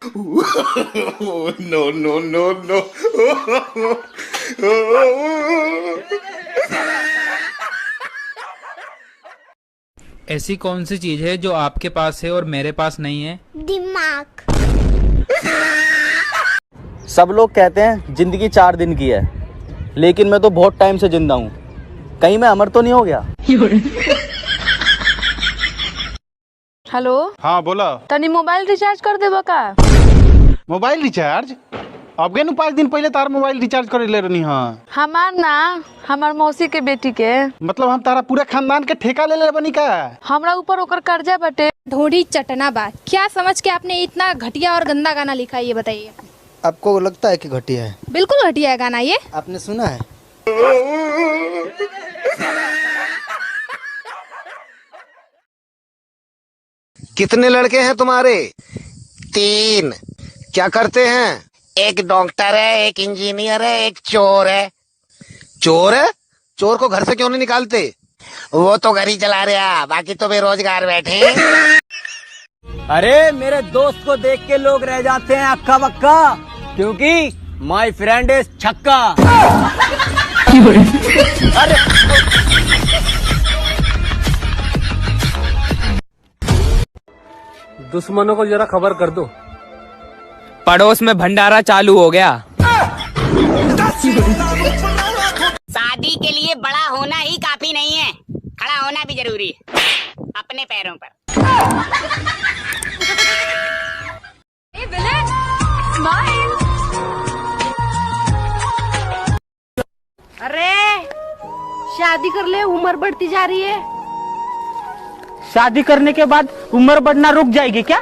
No, no, no, no. ऐसी कौन सी चीज है जो आपके पास है और मेरे पास नहीं है? दिमाग। सब लोग कहते हैं जिंदगी 4 दिन की है, लेकिन मैं तो बहुत टाइम से जिंदा हूँ। कहीं मैं अमर तो नहीं हो गया? हेलो। हाँ बोला। तनी मोबाइल रिचार्ज कर देबा का? Mobile recharge? अब गए 5 दिन पहले तार मोबाइल रिचार्ज करे ले रही। हाँ हमार ना, हमार मौसी के बेटी के। मतलब हम तारा पूरा खानदान के ठेका ले बनी का? हमरा ऊपर ओकर कर्जा बटे। ढोड़ी चटना बा। क्या समझ के आपने इतना घटिया और गंदा गाना लिखा है, ये बताइए। आपको लगता है कि घटिया है? बिल्कुल घटिया है गाना ये। आपने सुना है? कितने लड़के हैं तुम्हारे? 3। क्या करते हैं? एक डॉक्टर है, एक इंजीनियर है, एक चोर है। चोर है? चोर को घर से क्यों नहीं निकालते? वो तो घर ही चला रहा, बाकी तो बेरोजगार बैठे। अरे मेरे दोस्त को देख के लोग रह जाते हैं अक्का बक्का, क्योंकि माय फ्रेंड इज छक्का। अरे दुश्मनों को जरा खबर कर दो, पड़ोस में भंडारा चालू हो गया। शादी के लिए बड़ा होना ही काफी नहीं है, खड़ा होना भी जरूरी है अपने पैरों पर। अरे शादी कर ले, उम्र बढ़ती जा रही है। शादी करने के बाद उम्र बढ़ना रुक जाएगी क्या?